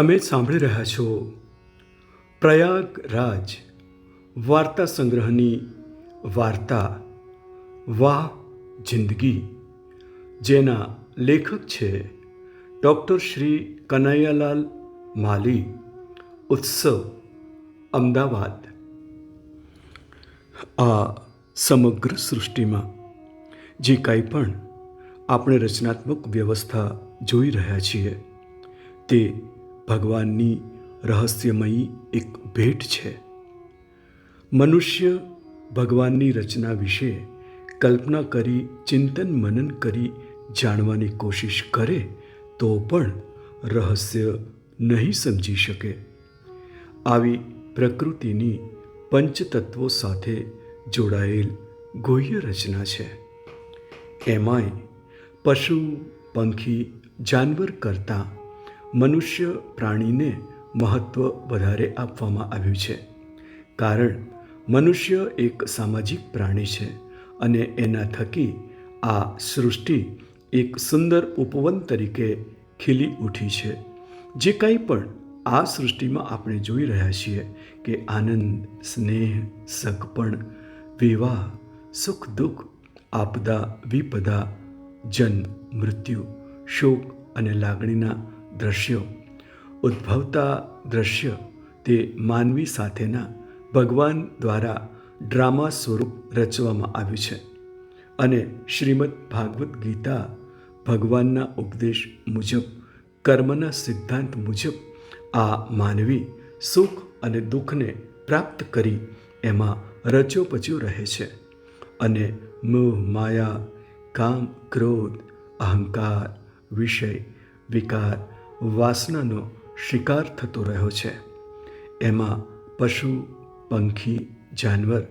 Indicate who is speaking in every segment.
Speaker 1: તમે સાંભળી રહ્યા છો પ્રયાગરાજ વાર્તા સંગ્રહની વાર્તા વાહ જિંદગી, જેના લેખક છે ડૉક્ટર શ્રી કનૈયાલાલ માલી, ઉત્સવ, અમદાવાદ. આ સમગ્ર સૃષ્ટિમાં જે કાંઈ પણ આપણે રચનાત્મક વ્યવસ્થા જોઈ રહ્યા છીએ તે ભગવાનની રહસ્યમયી એક ભેટ છે. મનુષ્ય ભગવાનની રચના વિશે કલ્પના કરી, ચિંતન મનન કરી જાણવાની કોશિશ કરે તો પણ રહસ્ય નહીં સમજી શકે. આવી પ્રકૃતિની પંચતત્વો સાથે જોડાયેલ ગુહ્ય રચના છે. એમાંય પશુ, પંખી, જાનવર કરતાં મનુષ્ય પ્રાણીને મહત્ત્વ વધારે આપવામાં આવ્યું છે. કારણ મનુષ્ય એક સામાજિક પ્રાણી છે અને એના થકી આ સૃષ્ટિ એક સુંદર ઉપવન તરીકે ખીલી ઉઠી છે. જે કંઈ પણ આ સૃષ્ટિમાં આપણે જોઈ રહ્યા છીએ કે આનંદ, સ્નેહ, સગપણ, વિવાહ, સુખ દુઃખ, આપદા વિપદા, જન્મ મૃત્યુ, શોક અને લાગણીના દ્રશ્યો ઉદ્ભવતા દ્રશ્ય તે માનવી સાથેના ભગવાન દ્વારા ડ્રામા સ્વરૂપ રચવામાં આવ્યું છે. અને શ્રીમદ ભાગવદ્ ગીતા ભગવાનના ઉપદેશ મુજબ, કર્મના સિદ્ધાંત મુજબ આ માનવી સુખ અને દુઃખને પ્રાપ્ત કરી એમાં રચ્યો-પચ્યો રહે છે અને મોહ, માયા, કામ, ક્રોધ, અહંકાર, વિષય, વિકાર, વાસનાનો શિકાર થતો રહ્યો છે. એમાં પશુ, પંખી, જાનવર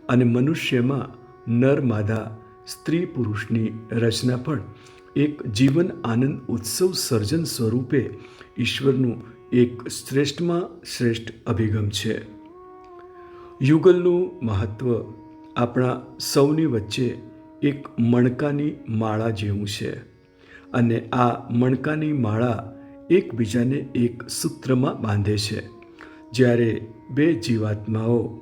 Speaker 1: અને મનુષ્યમાં નર માદા, સ્ત્રી પુરુષની રચના પણ એક જીવન આનંદ ઉત્સવ સર્જન સ્વરૂપે ઈશ્વરનું એક શ્રેષ્ઠમાં શ્રેષ્ઠ અભિગમ છે. યુગલનું મહત્ત્વ આપણા સૌની વચ્ચે એક મણકાની માળા જેવું છે અને આ મણકાની માળા એકબીજાને એક સૂત્રમાં બાંધે છે. જ્યારે બે જીવાત્માઓ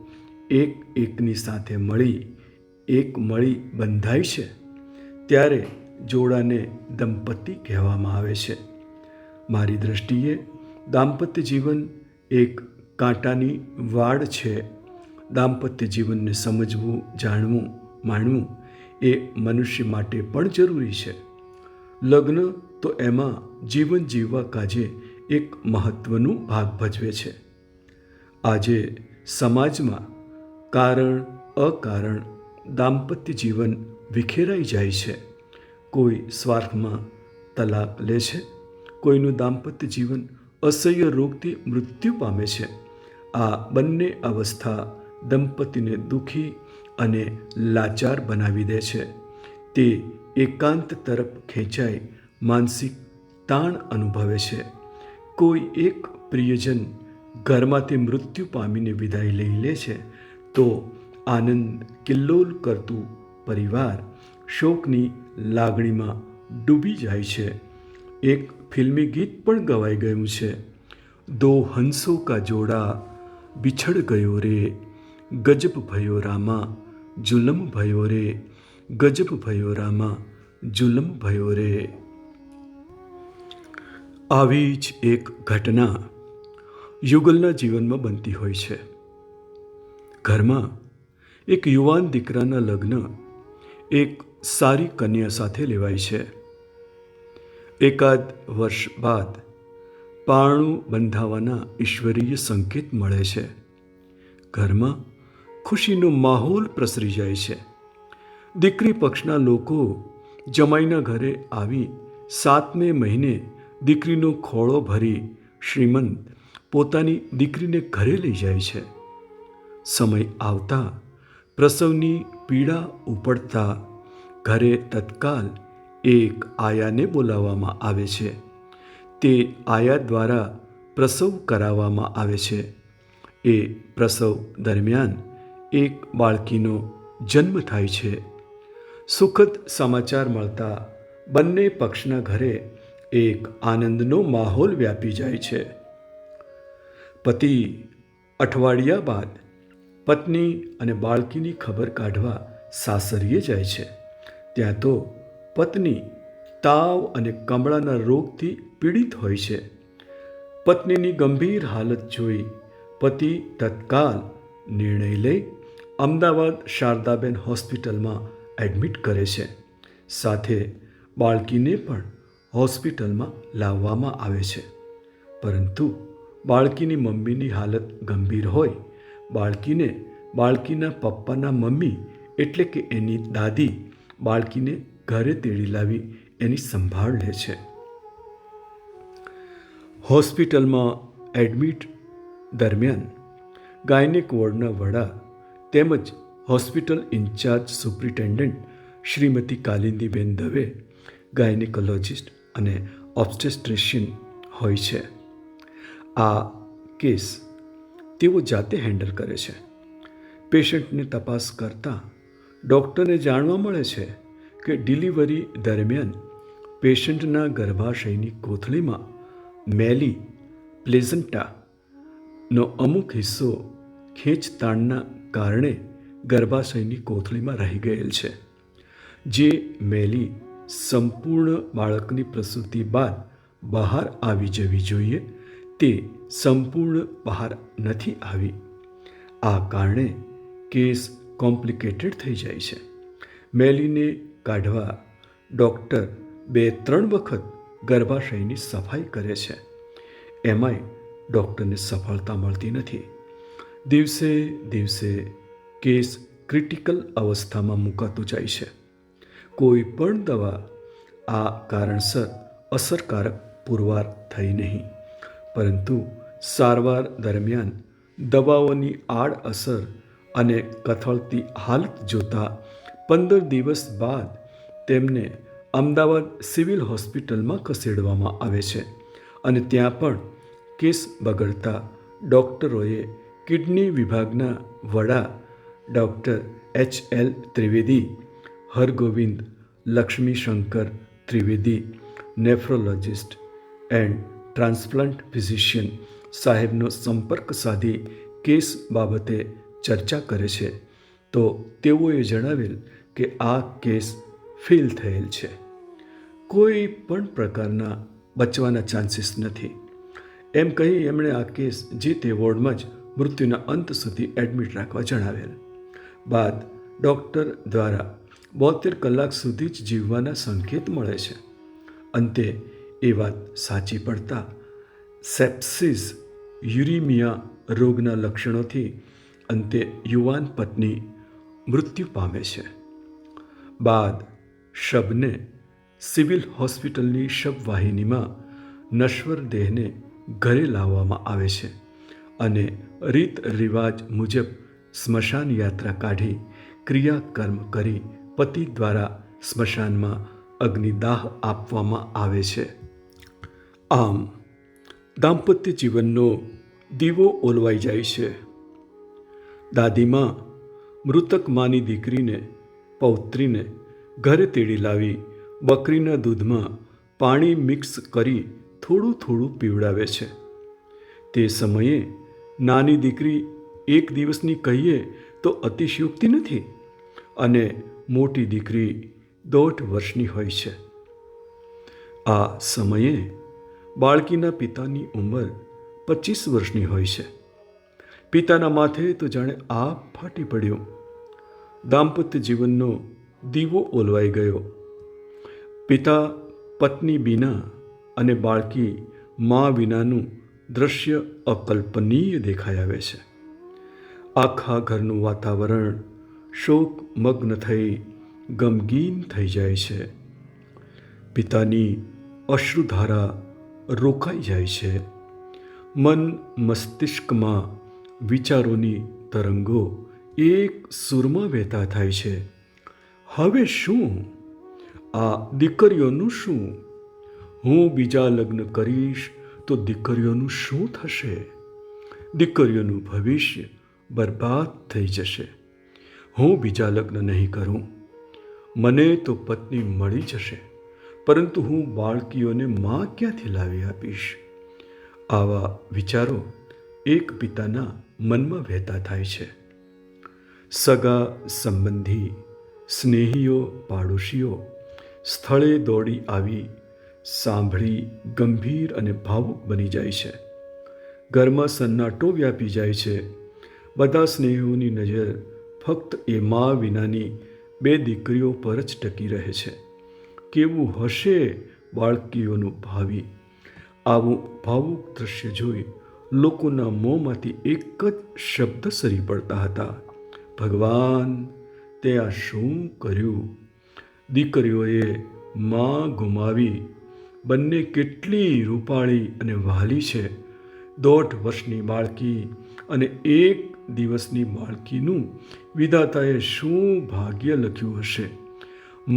Speaker 1: એકની સાથે મળી બંધાય છે ત્યારે જોડાને દંપતી કહેવામાં આવે છે. મારી દૃષ્ટિએ દાંપત્ય જીવન એક કાંટાની વાડ છે. દાંપત્ય જીવનને સમજવું, જાણવું, માણવું એ મનુષ્ય માટે પણ જરૂરી છે. લગ્ન તો એમાં જીવન જીવવા કાજે એક મહત્વનો ભાગ ભજવે છે. આજે સમાજમાં કારણ અકારણ દાંપત્ય જીવન વિખેરાઈ જાય છે. કોઈ સ્વાર્થમાં તલાક લે છે, કોઈનું દાંપત્ય જીવન અસહ્ય રોગથી મૃત્યુ પામે છે. આ બંને અવસ્થા દંપતીને દુઃખી અને લાચાર બનાવી દે છે. તે એકાંત તરફ ખેંચાઈ માનસિક તાણ અનુભવે છે. કોઈ એક પ્રિયજન ઘરમાંથી મૃત્યુ પામીને વિદાય લઈ લે છે તો આનંદ કિલ્લોલ કરતું પરિવાર શોકની લાગણીમાં ડૂબી જાય છે. એક ફિલ્મી ગીત પણ ગવાઈ ગયું છે, દો હંસો કા જોડા બિછડ ગયો રે, ગજબ ભયો રામા જુલમ ભયો રે, ગજબ ભયો રામા જુલમ ભયો રે. આવી જ એક ઘટના યુગલના જીવનમાં બનતી હોય છે. ઘરમાં એક યુવાન દીકરાના લગ્ન એક સારી કન્યા સાથે લેવાય છે. એકાદ વર્ષ બાદ પારણું બંધાવાના ઈશ્વરીય સંકેત મળે છે. ઘરમાં ખુશીનો માહોલ પ્રસરી જાય છે. દીકરી પક્ષના લોકો જમાઈના ઘરે આવી 7મે મહિને દીકરીનો ખોળો ભરી શ્રીમંત પોતાની દીકરીને ઘરે લઈ જાય છે. સમય આવતા પ્રસવની પીડા ઉપડતા ઘરે તત્કાલ એક આયાને બોલાવવામાં આવે છે. તે આયા દ્વારા પ્રસવ કરાવવામાં આવે છે. એ પ્રસવ દરમિયાન એક બાળકીનો જન્મ થાય છે. સુખદ સમાચાર મળતા બંને પક્ષના ઘરે એક આનંદનો માહોલ વ્યાપી જાય છે. પતિ અઠવાડિયા બાદ પત્ની અને બાળકીની ખબર કાઢવા સાસરીએ જાય છે. ત્યાં તો પત્ની તાવ અને કમળાના રોગથી પીડિત હોય છે. પત્નીની ગંભીર હાલત જોઈ પતિ તત્કાલ નિર્ણય લઈ અમદાવાદ શારદાબેન હોસ્પિટલમાં એડમિટ કરે છે. સાથે બાળકીને પણ હોસ્પિટલમાં લાવવામાં આવે છે. પરંતુ બાળકીની મમ્મીની હાલત ગંભીર હોય બાળકીને બાળકીના પપ્પાના મમ્મી એટલે કે એની દાદી બાળકીને ઘરે તેડી લાવી એની સંભાળ લે છે. હોસ્પિટલમાં એડમિટ દરમિયાન ગાયનેક વોર્ડના વડા તેમજ hospital incharge superintendent Shrimati Kalindiben Dave gynaecologist અને ઓબ્સ્ટેટ્રિશિયન હોય છે. આ કેસ તેઓ જાતે હેન્ડલ કરે છે. પેશન્ટને તપાસ કરતાં ડૉક્ટરને જાણવા મળે છે કે ડિલિવરી દરમિયાન પેશન્ટના ગર્ભાશયની કોથળીમાં મેલી પ્લેઝન્ટાનો અમુક હિસ્સો ખેંચતાણના કારણે ગર્ભાશયની કોથળીમાં રહી ગયેલ છે. જે મેલી સંપૂર્ણ બાળકની પ્રસૂતિ બાદ બહાર આવી જવી જોઈએ તે સંપૂર્ણ બહાર નથી આવી. આ કારણે કેસ કોમ્પ્લિકેટેડ થઈ જાય છે. મેલીને કાઢવા ડૉક્ટર 2-3 વખત ગર્ભાશયની સફાઈ કરે છે. એમાંય ડૉક્ટરને સફળતા મળતી નથી. દિવસે દિવસે કેસ ક્રિટિકલ અવસ્થામાં મુકાતો જાય છે. કોઈ પણ દવા આ કારણસર અસરકારક પુરવાર થઈ નહીં. પરંતુ સારવાર દરમિયાન દવાઓની આડઅસર અને કથળતી હાલત જોતા 15 દિવસ બાદ તેમને અમદાવાદ સિવિલ હોસ્પિટલમાં ખસેડવામાં આવે છે. અને ત્યાં પણ કેસ બગડતા ડૉક્ટરોએ કિડની વિભાગના વડા doctor H.L. Trivedi, Hargovind Laxmishankar Trivedi, nephrologist and transplant physician સાહેબનો સંપર્ક સાધી કેસ બાબતે ચર્ચા કરે છે. તો તેઓએ જણાવેલ કે આ કેસ ફેલ થયેલ છે. કોઈ પણ પ્રકારના બચવાના ચાન્સીસ નથી. એમ કહી એમણે આ કેસ જે તે વોર્ડમાં જ મૃત્યુના અંત સુધી એડમિટ રાખવા જણાવેલ. બાદ ડૉક્ટર દ્વારા 72 કલાક સુધી જ જીવવાના સંકેત મળે છે. અંતે એ વાત સાચી પડતા સેપ્સિસ યુરેમિયા રોગના લક્ષણોથી અંતે યુવાન પત્ની મૃત્યુ પામે છે. બાદ શબને સિવિલ હોસ્પિટલની શબવાહિનીમાં નશ્વર દેહને ઘરે લાવવામાં આવે છે અને રીત રિવાજ મુજબ સ્મશાન યાત્રા કાઢી ક્રિયાકર્મ કરી પતિ દ્વારા સ્મશાનમાં અગ્નિદાહ આપવામાં આવે છે. આમ દાંપત્ય જીવનનો દીવો ઓલવાઈ જાય છે. દાદીમાં મૃતક માની દીકરીને પૌત્રીને ઘરે તેડી લાવી બકરીના દૂધમાં પાણી મિક્સ કરી થોડું થોડું પીવડાવે છે. તે સમયે નાની દીકરી 1 દિવસની કહીએ તો અતિશયોક્તિ નથી અને મોટી દીકરી 1.5 વર્ષની હોય છે. આ સમયે બાળકીના પિતાની ઉંમર 25 વર્ષની હોય છે. પિતાના માથે તો જાણે આપ ફાટી પડ્યો. દાંપત્ય જીવનનો દીવો ઓલવાઈ ગયો. પિતા પત્ની વિના અને બાળકી મા વિનાનું દ્રશ્ય અકલ્પનીય દેખાઈ આવે છે. આખા ઘરનું વાતાવરણ શોકમગ્ન થઈ ગમગીન થઈ જાય છે. પિતાની અશ્રુધારા રોકાઈ જાય છે. મન મસ્તિષ્કમાં વિચારોની તરંગો એક સૂરમાં વહેતા થાય છે. હવે શું? આ દીકરીઓનું શું? હું બીજા લગ્ન કરીશ તો દીકરીઓનું શું થશે? દીકરીઓનું ભવિષ્ય બરબાદ થઈ જશે. હું બીજા લગ્ન નહીં કરું. મને તો પત્ની મળી જશે, પરંતુ હું બાળકીઓને માં ક્યાંથી લાવી આપીશ? આવા વિચારો એક પિતાના મનમાં વહેતા થાય છે. સગા સંબંધી, સ્નેહીઓ, પાડોશીઓ સ્થળે દોડી આવી સાંભળી ગંભીર અને ભાવુક બની જાય છે. ઘરમાં સન્નાટો વ્યાપી જાય છે. બધા સ્નેહીઓની નજર ફક્ત એ મા વિનાની બે દીકરીઓ પર જ ટકી રહે છે. કેવું હશે બાળકીઓનું ભાવિ? આવું ભાવુક દ્રશ્ય જોઈ લોકોના મોંમાંથી એક જ શબ્દ સરી પડતા હતા: ભગવાન, તે આ શું કર્યું? દીકરીઓએ માં ગુમાવી. બંને કેટલી રૂપાળી અને વહાલી છે. 1.5 વર્ષની બાળકી અને 1 દિવસની બાળકીનું વિધાતાએ શું ભાગ્ય લખ્યું હશે?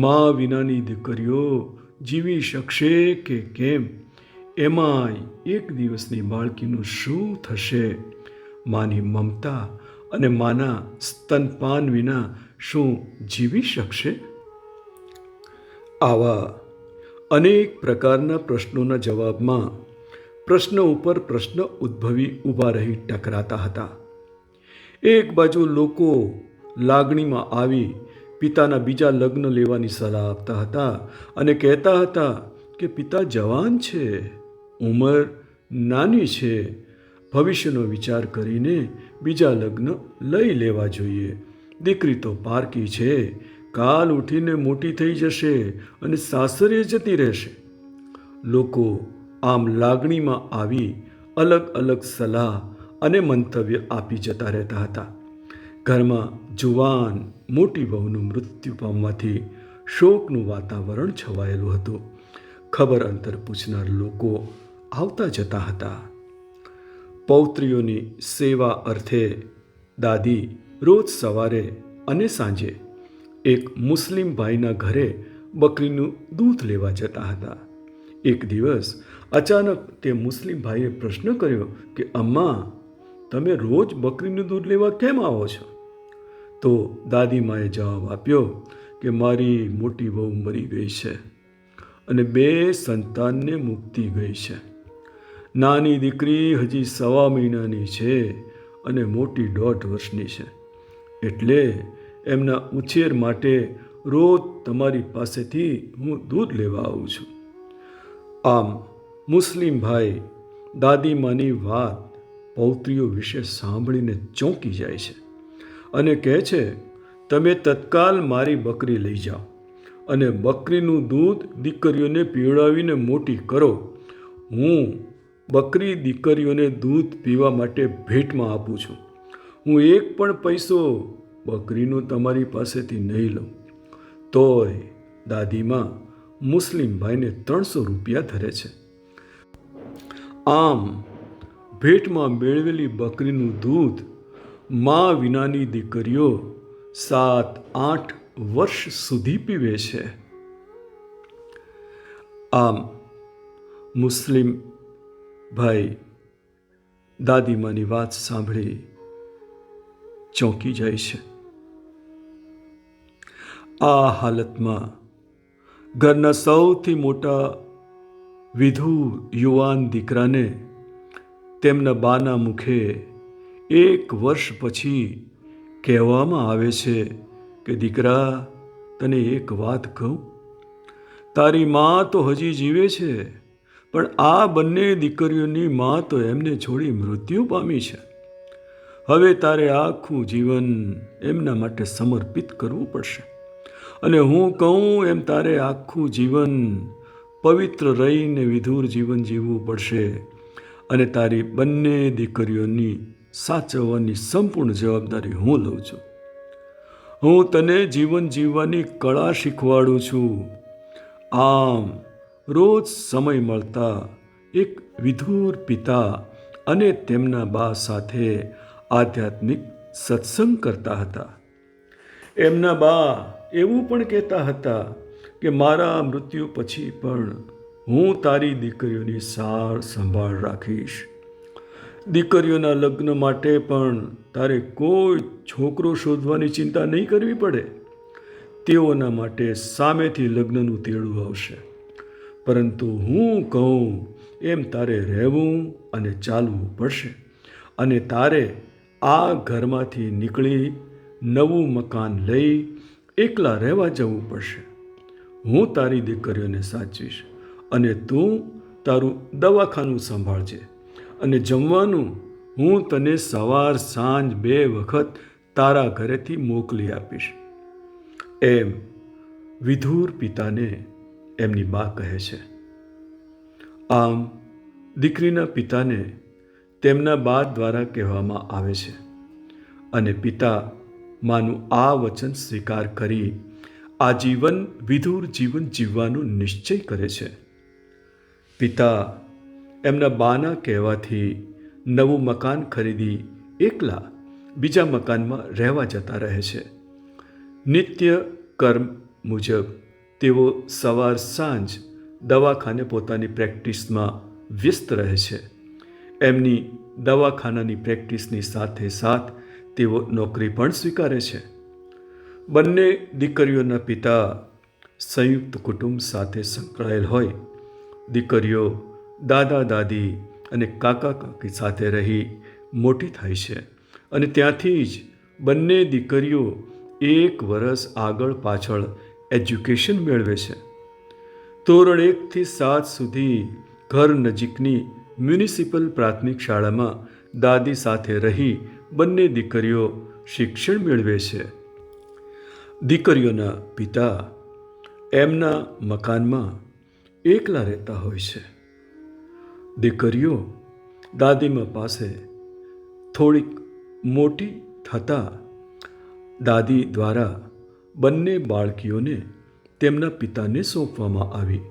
Speaker 1: મા વિનાની દીકરીઓ જીવી શકશે કે કેમ? એમાંય 1 દિવસની બાળકીનું શું થશે? માની મમતા અને માના સ્તનપાન વિના શું જીવી શકશે? આવા અનેક પ્રકારના પ્રશ્નોના જવાબમાં પ્રશ્ન ઉપર પ્રશ્ન ઉદ્ભવી ઊભા રહી ટકરાતા હતા. એક બાજુ લોકો લાગણીમાં આવી પિતાના બીજા લગ્ન લેવાની સલાહ આપતા હતા અને કહેતા હતા કે પિતા જવાન છે, ઉંમર નાની છે, ભવિષ્યનો વિચાર કરીને બીજા લગ્ન લઈ લેવા જોઈએ. દીકરી તો પારકી છે, કાલ ઉઠીને મોટી થઈ જશે અને સાસરે જતી રહેશે. લોકો આમ લાગણીમાં આવી અલગ અલગ સલાહ અને મંતવ્ય આપી જતા રહેતા હતા. ઘરમાં જુવાન મોટી વહુનું મૃત્યુ પામવાથી શોકનું વાતાવરણ છવાયેલું હતું. ખબર અંતર પૂછનાર લોકો આવતા જતા હતા. પૌત્રીઓની સેવા અર્થે દાદી રોજ સવારે અને સાંજે એક મુસ્લિમ ભાઈના ઘરે બકરીનું દૂધ લેવા જતા હતા. એક દિવસ અચાનક તે મુસ્લિમ ભાઈએ પ્રશ્ન કર્યો કે અમ્મા, તમે રોજ બકરીનું દૂધ લેવા કેમ આવો છો? તો દાદીમાએ જવાબ આપ્યો કે મારી મોટી વહુ મરી ગઈ છે અને 2 સંતાનને મૂકતી ગઈ છે. નાની દીકરી હજી 1.25 મહિનાની છે અને મોટી 1.5 વર્ષની છે. એટલે એમના ઉછેર માટે રોજ તમારી પાસેથી હું દૂધ લેવા આવું છું. આમ મુસ્લિમ ભાઈ દાદીમાની વાત પૌત્રીઓ વિશે સાંભળીને ચોંકી જાય છે અને કહે છે, તમે તત્કાલ મારી બકરી લઈ જાઓ અને બકરીનું દૂધ દીકરીઓને પીવડાવીને મોટી કરો. હું બકરી દીકરીઓને દૂધ પીવા માટે ભેટમાં આપું છું. હું 1 પણ પૈસો બકરીનો તમારી પાસેથી નહીં લઉં. તોય દાદીમાં મુસ્લિમ ભાઈને 300 રૂપિયા ધરે છે. આમ ભેટમાં મેળવેલી બકરીનું દૂધ મા વિનાની દીકરીઓ 7-8 વર્ષ સુધી પીવે છે. આમ મુસ્લિમ ભાઈ દાદીમાની વાત સાંભળી ચોંકી જાય છે. આ હાલતમાં ઘરના સૌથી મોટા વિધુર યુવાન દીકરાને તેમના બાના મુખે 1 વર્ષ પછી કહેવામાં આવે છે કે દીકરા, તને એક વાત કહું, તારી મા તો હજી જીવે છે, પણ આ બંને દીકરીઓની મા તો એમને છોડી મૃત્યુ પામી છે. હવે તારે આખું જીવન એમના માટે સમર્પિત કરવું પડશે અને હું કહું એમ તારે આખું જીવન પવિત્ર રહીને વિધુર જીવન જીવવું પડશે અને તારી બંને દીકરીઓની સાચવવાની સંપૂર્ણ જવાબદારી હું લઉં છું. હું તને જીવન જીવવાની કળા શીખવાડું છું. આમ રોજ સમય મળતા એક વિધુર પિતા અને તેમના બા સાથે આધ્યાત્મિક સત્સંગ કરતા હતા. એમના બા એવું પણ કહેતા હતા કે મારા મૃત્યુ પછી પણ હું તારી દીકરીઓની સાર સંભાળ રાખીશ. દીકરીઓના લગ્ન માટે પણ તારે કોઈ છોકરો શોધવાની ચિંતા નહીં કરવી પડે. તેઓના માટે સામેથી લગ્નનું તેડું આવશે. પરંતુ હું કહું એમ તારે રહેવું અને ચાલવું પડશે. અને તારે આ ઘરમાંથી નીકળી નવું મકાન લઈ એકલા રહેવા જવું પડશે. હું તારી દીકરીઓને સાચવીશ અને તું તારું દવાખાનું સંભાળજે અને જમવાનું હું તને સવાર સાંજ 2 વખત તારા ઘરેથી મોકલી આપીશ. એમ વિધુર પિતાને એમની બા કહે છે. આમ દીકરીના પિતાને તેમના બા દ્વારા કહેવામાં આવે છે અને પિતા માનું આ વચન સ્વીકાર કરી આજીવન વિધુર જીવન જીવવાનો નિશ્ચય કરે છે. પિતા એમના બાના કહેવાથી નવું મકાન ખરીદી એકલા બીજા મકાનમાં રહેવા જતા રહે છે. નિત્ય કર્મ મુજબ તેઓ સવાર સાંજ દવાખાને પોતાની પ્રેક્ટિસમાં વ્યસ્ત રહે છે. એમની દવાખાનાની પ્રેક્ટિસની સાથે સાથ તેઓ નોકરી પણ સ્વીકારે છે. બંને દીકરીઓના પિતા સંયુક્ત કુટુંબ સાથે સંકળાયેલ હોય. દીકરીઓ દાદા દાદી અને કાકા કાકી સાથે રહી મોટી થાય છે અને ત્યાંથી જ બંને દીકરીઓ 1 વર્ષ આગળ પાછળ એજ્યુકેશન મેળવે છે. ધોરણ 1 થી 7 સુધી ઘર નજીકની મ્યુનિસિપલ પ્રાથમિક શાળામાં દાદી સાથે રહી બંને દીકરીઓ શિક્ષણ મેળવે છે. દીકરીઓના પિતા એમના મકાનમાં એકલા રહેતા હોય છે. દીકરીઓ દાદીમા પાસે થોડીક મોટી થતાં દાદી દ્વારા બંને બાળકીઓને તેમના પિતાને સોંપવામાં આવી.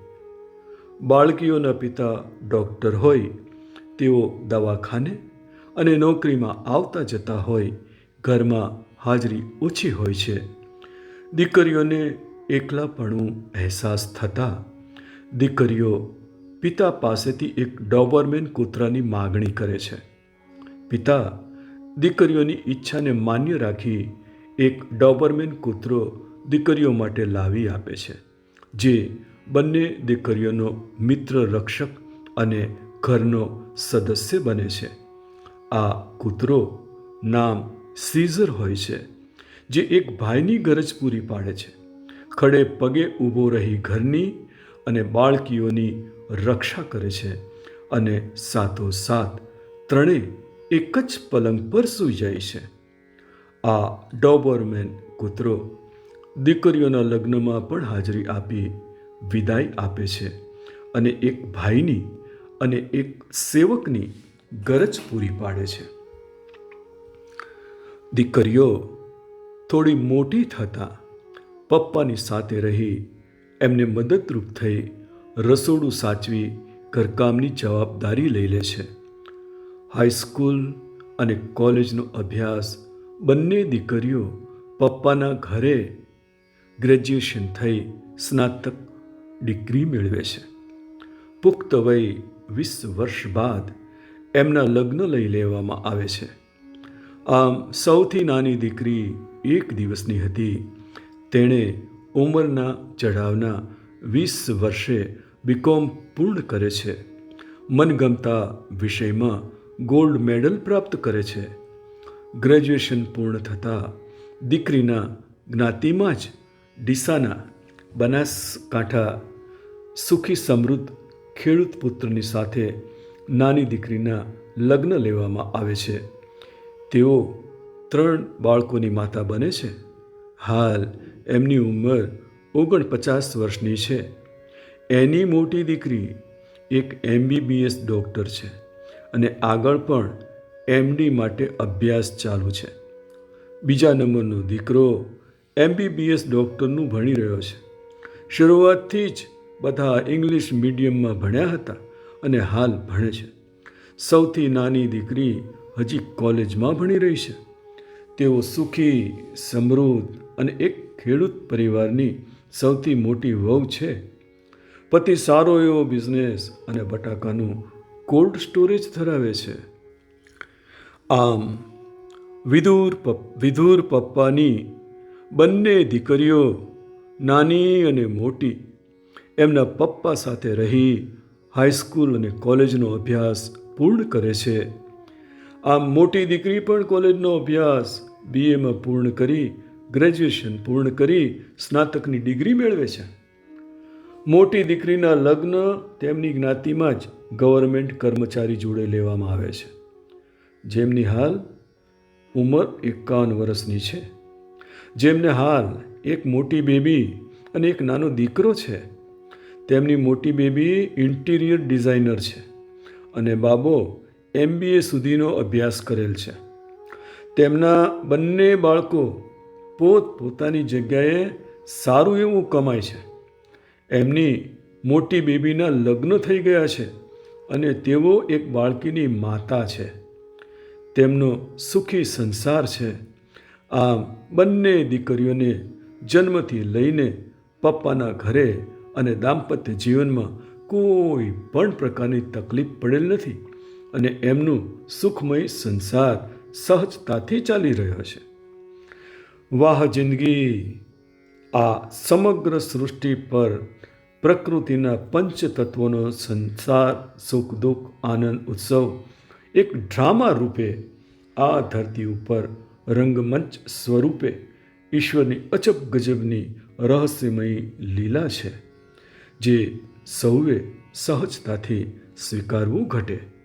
Speaker 1: બાળકીઓના પિતા ડૉક્ટર હોય. તેઓ દવાખાને અને નોકરીમાં આવતા જતા હોય. ઘરમાં હાજરી ઓછી હોય છે. દીકરીઓને એકલાપણું અહેસાસ થતાં દીકરીઓ પિતા પાસેથી એક ડોબરમેન કૂતરાની માગણી કરે છે. પિતા દીકરીઓની ઈચ્છાને માન્ય રાખી એક ડોબરમેન કૂતરો દીકરીઓ માટે લાવી આપે છે, જે બંને દીકરીઓનો મિત્ર રક્ષક અને ઘરનો સદસ્ય બને છે. આ કૂતરો નામ સીઝર હોય છે, જે એક ભાઈની ગરજ પૂરી પાડે છે. ખડે પગે ઊભો રહી ઘરની અને બાળકીઓની રક્ષા કરે છે અને સાથોસાથ ત્રણેય એક જ પલંગ પર સૂઈ જાય છે. આ ડોબરમેન કૂતરો દીકરીઓના લગ્નમાં પણ હાજરી આપી વિદાય આપે છે અને એક ભાઈની અને એક સેવકની ગરજ પૂરી પાડે છે. દીકરીઓ થોડી મોટી થતાં પપ્પાની સાથે રહી એમને મદદરૂપ થઈ રસોડું સાચવી ઘરકામની જવાબદારી લઈ લે છે. હાઈસ્કૂલ અને કોલેજનો અભ્યાસ બંને દીકરીઓ પપ્પાના ઘરે ગ્રેજ્યુએશન થઈ સ્નાતક ડિગ્રી મેળવે છે. પુખ્ત વય 20 વર્ષ બાદ એમના લગ્ન લઈ લેવામાં આવે છે. આમ સૌથી નાની દીકરી 1 દિવસની હતી. તેણે ઉંમરના ચઢાવના 20 વર્ષે બીકોમ પૂર્ણ કરે છે. મનગમતા વિષયમાં ગોલ્ડ મેડલ પ્રાપ્ત કરે છે. ગ્રેજ્યુએશન પૂર્ણ થતાં દીકરીના જ્ઞાતિમાં જ ડીસાના બનાસકાંઠા સુખી સમૃદ્ધ ખેડૂત પુત્રની સાથે નાની દીકરીના લગ્ન લેવામાં આવે છે. તેઓ 3 બાળકોની માતા બને છે. હાલ એમની ઉંમર 49 વર્ષની છે. એની મોટી દીકરી એક MBBS ડૉક્ટર છે અને આગળ પણ MD માટે અભ્યાસ ચાલુ છે. બીજા નંબરનો દીકરો MBBS ડૉક્ટરનું ભણી રહ્યો છે. શરૂઆતથી જ બધા ઇંગ્લિશ મીડિયમમાં ભણ્યા હતા અને હાલ ભણે છે. સૌથી નાની દીકરી હજી કોલેજમાં ભણી રહી છે. તેઓ સુખી સમૃદ્ધ અને એક ખેડૂત પરિવારની સૌથી મોટી વહુ છે. પતિ સારો એવો બિઝનેસ અને બટાકાનું કોલ્ડ સ્ટોરેજ ધરાવે છે. આમ વિધુર પપ્પાની બંને દીકરીઓ નાની અને મોટી એમના પપ્પા સાથે રહી હાઈસ્કૂલ અને કોલેજનો અભ્યાસ પૂર્ણ કરે છે. આમ મોટી દીકરી પણ કોલેજનો અભ્યાસ બીએમાં પૂર્ણ કરી ગ્રેજ્યુએશન પૂર્ણ કરી સ્નાતકની ડિગ્રી મેળવે છે. મોટી દીકરીના લગ્ન તેમની જ્ઞાતિમાં જ ગવર્મેન્ટ કર્મચારી જોડે લેવામાં આવે છે, જેમની હાલ ઉંમર 51 વર્ષની છે, જેમને હાલ એક મોટી બેબી અને એક નાનો દીકરો છે. તેમની મોટી બેબી ઇન્ટિરિયર ડિઝાઇનર છે અને બાબો MBA સુધીનો અભ્યાસ કરેલ છે. તેમના બંને બાળકો પોતપોતાની જગ્યાએ સારું એવું કમાય છે. એમની મોટી બેબીના લગ્ન થઈ ગયા છે અને તેઓ એક બાળકીની માતા છે. તેમનો સુખી સંસાર છે. આમ બંને દીકરીઓને જન્મથી લઈને પપ્પાના ઘરે અને દાંપત્ય જીવનમાં કોઈ પણ પ્રકારની તકલીફ પડેલ નથી અને એમનું સુખમય સંસાર સહજતાથી ચાલી રહ્યો છે. વાહ જિંદગી! આ સમગ્ર સૃષ્ટિ પર પ્રકૃતિના પંચતત્વોનો સંસાર, સુખ દુઃખ, આનંદ ઉત્સવ એક ડ્રામા રૂપે આ ધરતી ઉપર રંગમંચ સ્વરૂપે ઈશ્વરની અજબ ગજબની રહસ્યમયી લીલા છે, જે સૌએ સહજતાથી સ્વીકારવું ઘટે.